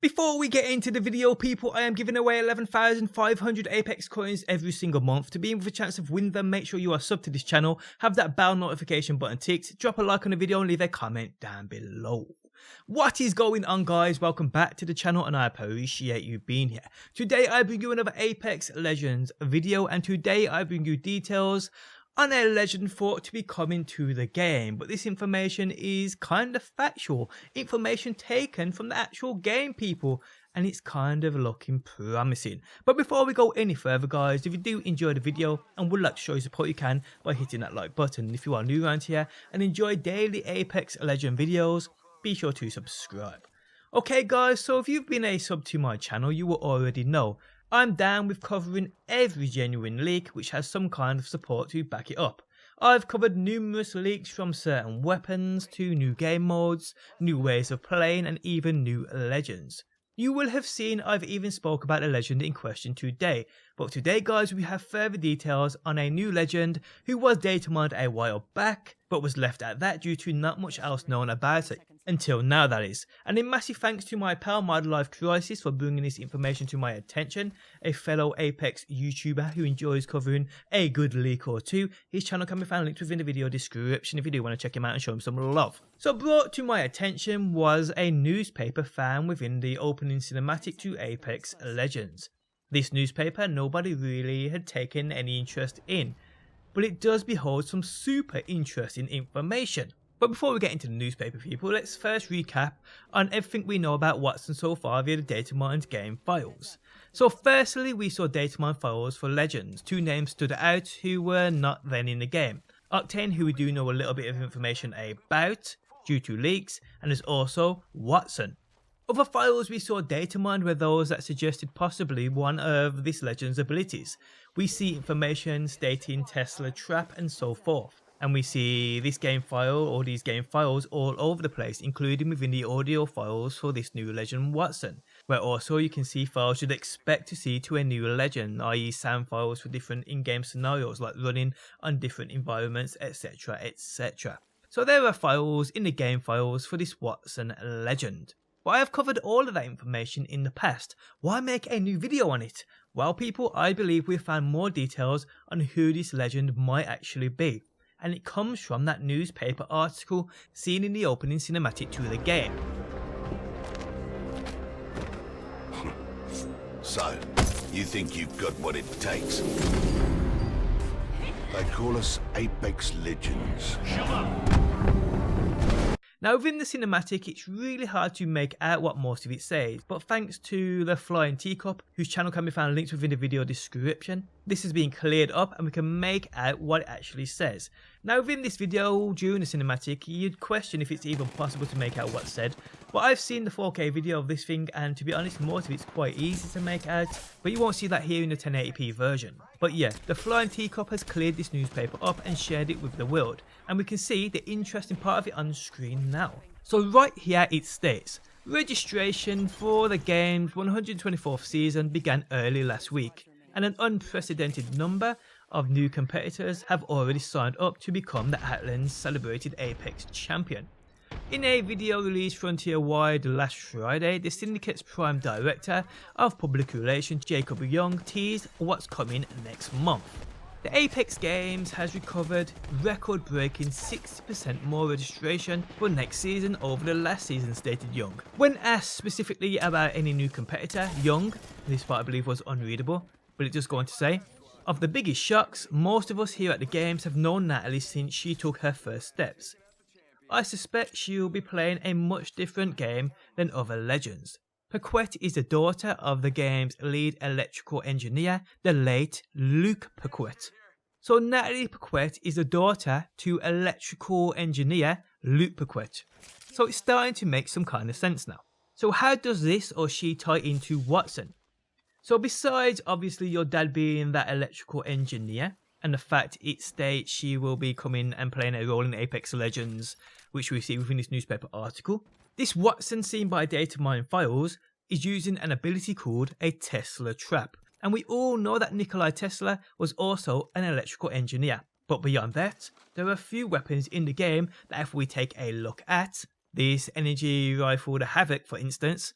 Before we get into the video, people, I am giving away 11,500 Apex coins every single month. To be in with a chance of winning them, make sure you are subbed to this channel, have that bell notification button ticked, drop a like on the video and leave a comment down below. What is going on, guys? Welcome back to the channel and I appreciate you being here. Today I bring you another Apex Legends video, and today I bring you details on a legend thought to be coming to the game, but this information is kind of factual, information taken from the actual game, people, and it's kind of looking promising. But before we go any further, guys, if you do enjoy the video and would like to show your support, you can by hitting that like button. And if you are new around here and enjoy daily Apex Legend videos, be sure to subscribe. Okay guys, so if you've been a sub to my channel, you will already know I'm down with covering every genuine leak which has some kind of support to back it up. I've covered numerous leaks from certain weapons to new game modes, new ways of playing and even new legends. You will have seen I've even spoke about the legend in question today, but today guys we have further details on a new legend who was data mined a while back but was left at that due to not much else known about it. Until now, that is. And a massive thanks to my pal Life Crisis for bringing this information to my attention, a fellow Apex YouTuber who enjoys covering a good leak or two. His channel can be found linked within the video description if you do want to check him out and show him some love. So brought to my attention was a newspaper found within the opening cinematic to Apex Legends. This newspaper nobody really had taken any interest in, but it does behold some super interesting information. But before we get into the newspaper, people, let's first recap on everything we know about WATTSON so far via the data mined game files. So firstly, we saw data mined files for Legends. Two names stood out who were not then in the game. Octane, who we do know a little bit of information about due to leaks, and there's also WATTSON. Other files we saw data mined were those that suggested possibly one of this Legend's abilities. We see information stating Tesla trap and so forth. And we see this game file or these game files all over the place, including within the audio files for this new legend WATTSON, where also you can see files you'd expect to see to a new legend, i.e. sound files for different in-game scenarios like running on different environments, etc, etc. So there are files in the game files for this WATTSON legend. But I have covered all of that information in the past. Why make a new video on it? Well people, I believe we've found more details on who this legend might actually be. And it comes from that newspaper article seen in the opening cinematic to the game. So, you think you've got what it takes? They call us Apex Legends. Now within the cinematic it's really hard to make out what most of it says, but thanks to the Flying Teacup, whose channel can be found linked within the video description, this has been cleared up and we can make out what it actually says. Now within this video, during the cinematic, you'd question if it's even possible to make out what's said, but I've seen the 4K video of this thing and to be honest most of it's quite easy to make out, but you won't see that here in the 1080p version. But yeah, the Flying Teacup has cleared this newspaper up and shared it with the world, and we can see the interesting part of it on screen now. So right here it states, registration for the game's 124th season began early last week, and an unprecedented number of new competitors have already signed up to become the Outland's celebrated Apex champion. In a video released frontier-wide last Friday, the Syndicate's Prime Director of Public Relations, Jacob Young, teased what's coming next month. The Apex Games has recovered record-breaking 60% more registration for next season over the last season, stated Young. When asked specifically about any new competitor, Young, this part I believe was unreadable, but it just go on to say, of the biggest shocks, most of us here at the games have known Natalie since she took her first steps. I suspect she'll be playing a much different game than other legends. Paquette is the daughter of the game's lead electrical engineer, the late Luke Paquette. So Natalie Paquette is the daughter to electrical engineer Luke Paquette. So it's starting to make some kind of sense now. So how does this or she tie into WATTSON? So besides obviously your dad being that electrical engineer, and the fact it states she will be coming and playing a role in Apex Legends, which we see within this newspaper article, this WATTSON seen by data mine files is using an ability called a Tesla trap. And we all know that Nikola Tesla was also an electrical engineer. But beyond that, there are a few weapons in the game that if we take a look at, this energy rifle, the Havoc for instance,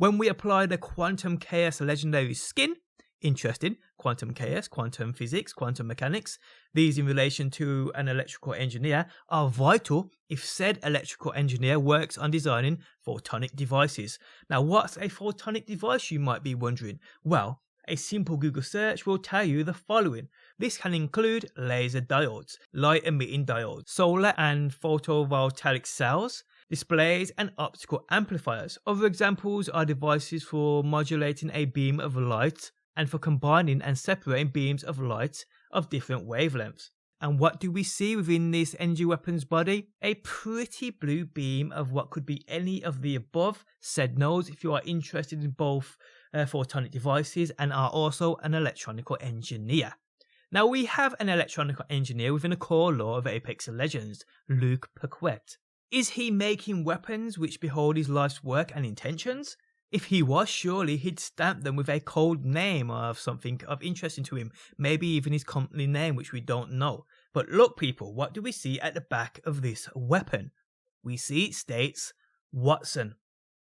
When we apply the Quantum Chaos Legendary skin, interesting, quantum chaos, quantum physics, quantum mechanics, these in relation to an electrical engineer are vital if said electrical engineer works on designing photonic devices. Now, what's a photonic device, you might be wondering? Well, a simple Google search will tell you the following. This can include laser diodes, light emitting diodes, solar and photovoltaic cells, displays and optical amplifiers. Other examples are devices for modulating a beam of light and for combining and separating beams of light of different wavelengths. And what do we see within this energy weapons body? A pretty blue beam of what could be any of the above said nodes if you are interested in both photonic devices and are also an electronical engineer. Now we have an electronical engineer within a core lore of Apex Legends, Luke Paquette. Is he making weapons which behold his life's work and intentions? If he was, surely he'd stamp them with a code name of something of interest to him, maybe even his company name, which we don't know. But look people, what do we see at the back of this weapon? We see it states WATTSON.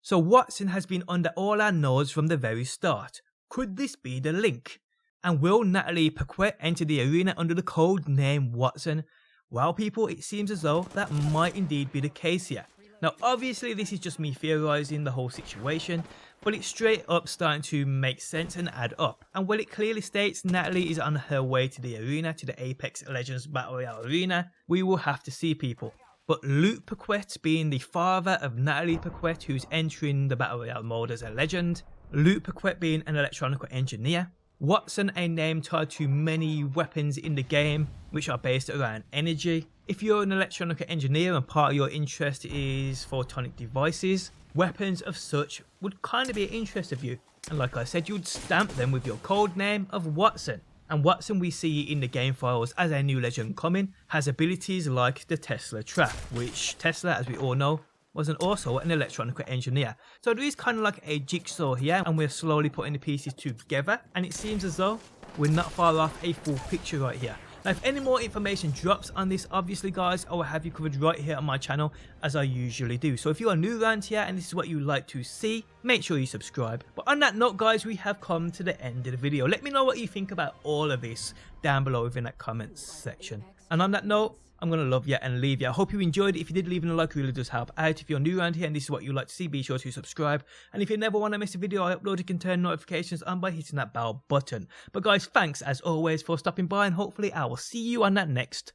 So WATTSON has been under all our nodes from the very start. Could this be the link? And will Natalie Paquette enter the arena under the code name WATTSON? Well people, it seems as though that might indeed be the case here. Now obviously this is just me theorising the whole situation, but it's straight up starting to make sense and add up. And while it clearly states Natalie is on her way to the arena, to the Apex Legends Battle Royale arena, we will have to see people. But Luke Paquette being the father of Natalie Paquette, who's entering the Battle Royale mode as a legend, Luke Paquette being an electronical engineer, WATTSON a name tied to many weapons in the game which are based around energy. If you're an electronical engineer and part of your interest is photonic devices, weapons of such would kind of be of interest of you. And like I said, you'd stamp them with your code name of WATTSON. And WATTSON we see in the game files as a new legend coming has abilities like the Tesla trap, which Tesla, as we all know, was also an electronical engineer. So there is kind of like a jigsaw here, and we're slowly putting the pieces together, and it seems as though we're not far off a full picture right here. Now if any more information drops on this, obviously guys, I will have you covered right here on my channel as I usually do. So if you are new around here and this is what you like to see, make sure you subscribe. But on that note guys, we have come to the end of the video. Let me know what you think about all of this down below within that comments section. And on that note, I'm going to love you and leave you. I hope you enjoyed it. If you did, leaving a like really does help out. If you're new around here and this is what you like to see, be sure to subscribe. And if you never want to miss a video I upload, you can turn notifications on by hitting that bell button. But guys, thanks as always for stopping by, and hopefully I will see you on that next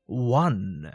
one.